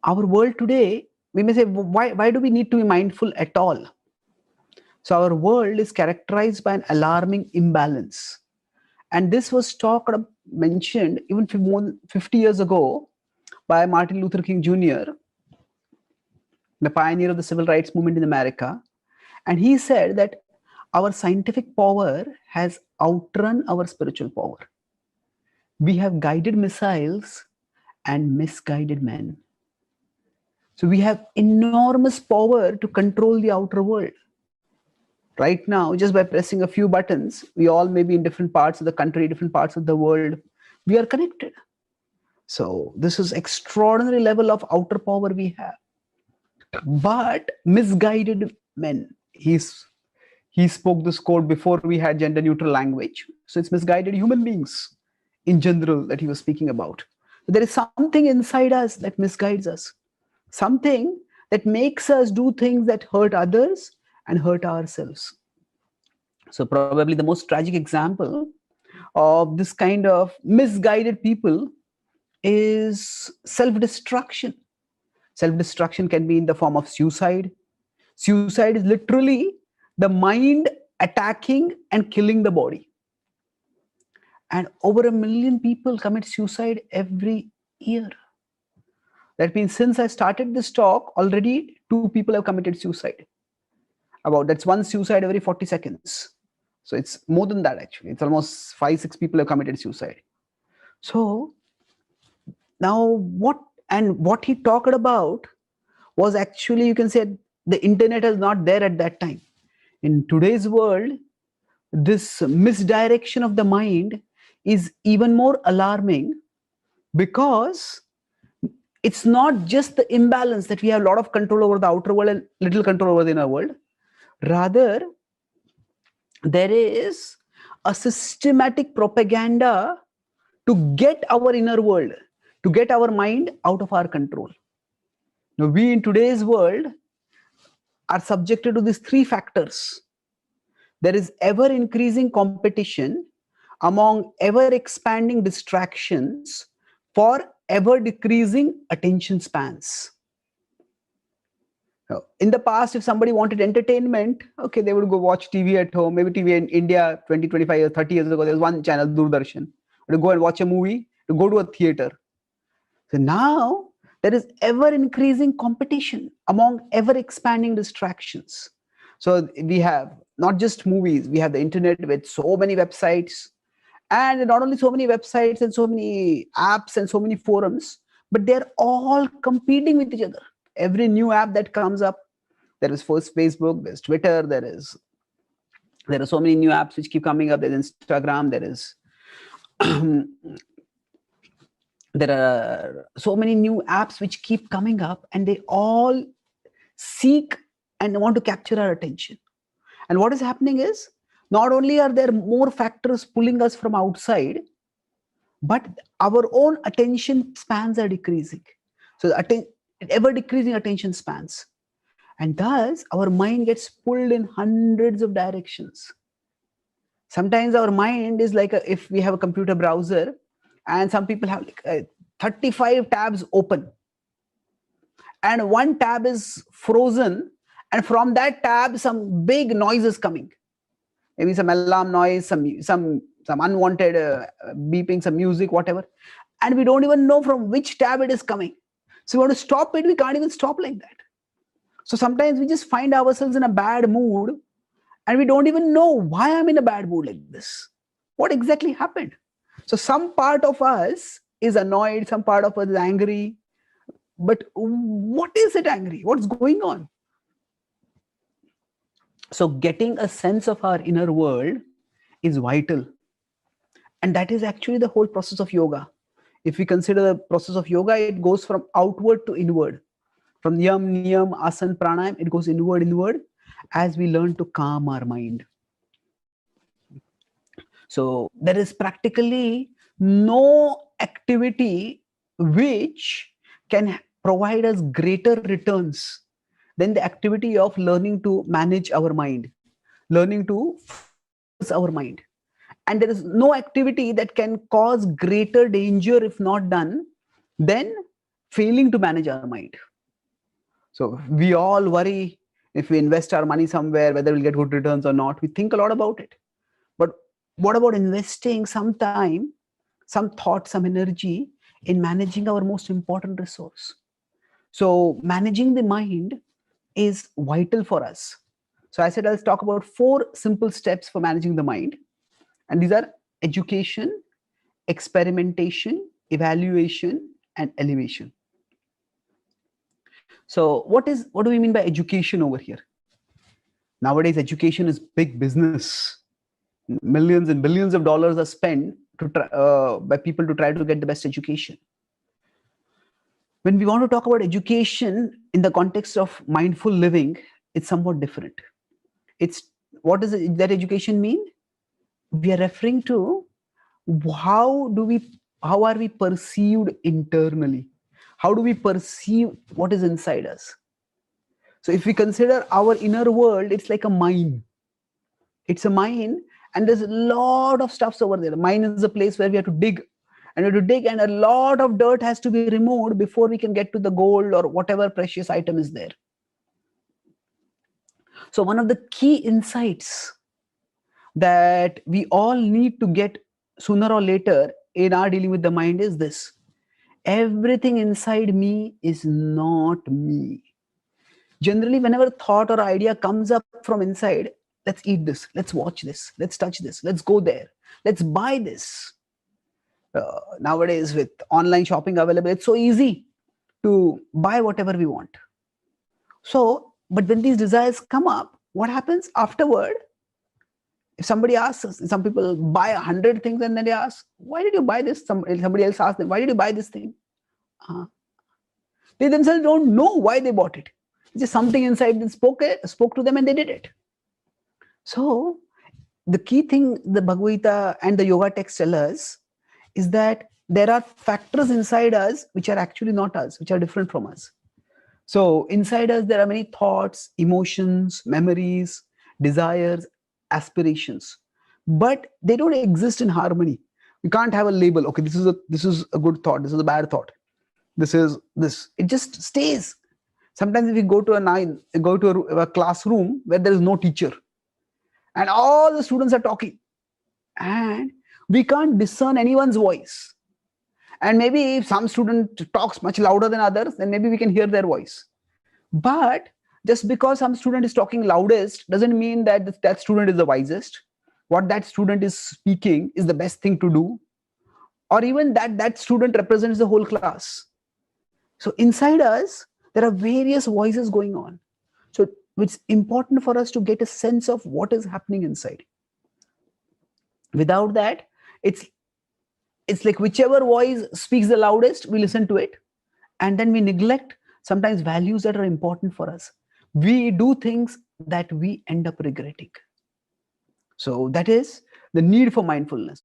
Our world today, we may say, why do we need to be mindful at all? So our world is characterized by an alarming imbalance. And this was mentioned even more than 50 years ago by Martin Luther King Jr., the pioneer of the civil rights movement in America. And he said that our scientific power has outrun our spiritual power. We have guided missiles and misguided men. So we have enormous power to control the outer world. Right now, just by pressing a few buttons, we all may be in different parts of the country, different parts of the world. We are connected. So this is extraordinary level of outer power we have. But misguided men. He spoke this quote before we had gender neutral language. So it's misguided human beings in general that he was speaking about. There is something inside us that misguides us, something that makes us do things that hurt others and hurt ourselves. So probably the most tragic example of this kind of misguided people is self-destruction. Self-destruction can be in the form of suicide. Suicide is literally the mind attacking and killing the body. And over 1 million people commit suicide every year. That means since I started this talk, already 2 people have committed suicide. That's one suicide every 40 seconds. So it's more than that actually. It's almost 5-6 people have committed suicide. So now what he talked about was actually, you can say, the internet is not there at that time. In today's world, this misdirection of the mind is even more alarming, because it's not just the imbalance that we have a lot of control over the outer world and little control over the inner world. Rather, there is a systematic propaganda to get our inner world, to get our mind out of our control. Now, we in today's world are subjected to these 3 factors. There is ever increasing competition among ever expanding distractions for ever decreasing attention spans. In the past, if somebody wanted entertainment, okay, they would go watch TV at home. Maybe TV in India 20, 25 years, 30 years ago, there was one channel, Doordarshan. To go and watch a movie, to go to a theater. So now there is ever increasing competition among ever expanding distractions. So we have not just movies, we have the internet with so many websites, and not only so many websites and so many apps and so many forums, but they're all competing with each other. Every new app that comes up, there is first Facebook, there's Twitter, there are so many new apps which keep coming up. There's Instagram, there are so many new apps which keep coming up, and they all seek and want to capture our attention. And what is happening is, not only are there more factors pulling us from outside, but our own attention spans are decreasing. So ever decreasing attention spans. And thus our mind gets pulled in hundreds of directions. Sometimes our mind is like if we have a computer browser, and some people have like 35 tabs open, and one tab is frozen, and from that tab some big noise is coming. Maybe some alarm noise, some unwanted beeping, some music, whatever, and we don't even know from which tab it is coming. So we want to stop it, we can't even stop like that. So sometimes we just find ourselves in a bad mood, and we don't even know why I'm in a bad mood like this. What exactly happened? So some part of us is annoyed, some part of us is angry, but what is it angry? What's going on? So getting a sense of our inner world is vital. And that is actually the whole process of yoga. If we consider the process of yoga, it goes from outward to inward. From yam, niyam, asana, pranayam, it goes inward, as we learn to calm our mind. So there is practically no activity which can provide us greater returns than the activity of learning to manage our mind, learning to focus our mind. And there is no activity that can cause greater danger if not done than failing to manage our mind. So we all worry if we invest our money somewhere, whether we'll get good returns or not. We think a lot about it. But what about investing some time, some thought, some energy in managing our most important resource? So managing the mind is vital for us. So I said I'll talk about 4 simple steps for managing the mind. And these are education, experimentation, evaluation, and elevation. So what do we mean by education over here? Nowadays, education is big business. Millions and billions of dollars are spent by people to try to get the best education. When we want to talk about education in the context of mindful living, it's somewhat different. It's what does that education mean? We are referring to how are we perceived internally? How do we perceive what is inside us? So if we consider our inner world, it's like a mine. It's a mine, and there's a lot of stuffs over there. The mine is a place where we have to dig, and we have to dig, and a lot of dirt has to be removed before we can get to the gold or whatever precious item is there. So one of the key insights that we all need to get sooner or later in our dealing with the mind is this: everything inside me is not me. Generally, whenever thought or idea comes up from inside, let's eat this, let's watch this, let's touch this, let's go there, let's buy this. Nowadays, with online shopping available, it's so easy to buy whatever we want. So, but when these desires come up, what happens afterward? If somebody asks us, some people buy 100 things and then they ask, why did you buy this? Somebody else asks them, why did you buy this thing? They themselves don't know why they bought it. It's just something inside that spoke to them and they did it. So the key thing the Bhagavad Gita and the yoga texts tell us is that there are factors inside us which are actually not us, which are different from us. So inside us, there are many thoughts, emotions, memories, desires, aspirations, but they don't exist in harmony. You can't have a label. Okay, this is a good thought. This is a bad thought. This is this. It just stays. Sometimes if we go to a classroom where there is no teacher, and all the students are talking, and we can't discern anyone's voice. And maybe if some student talks much louder than others, then maybe we can hear their voice. But just because some student is talking loudest doesn't mean that that student is the wisest. What that student is speaking is the best thing to do, or even that student represents the whole class. So inside us, there are various voices going on. So it's important for us to get a sense of what is happening inside. Without that, it's like whichever voice speaks the loudest, we listen to it, and then we neglect sometimes values that are important for us. We do things that we end up regretting. So that is the need for mindfulness.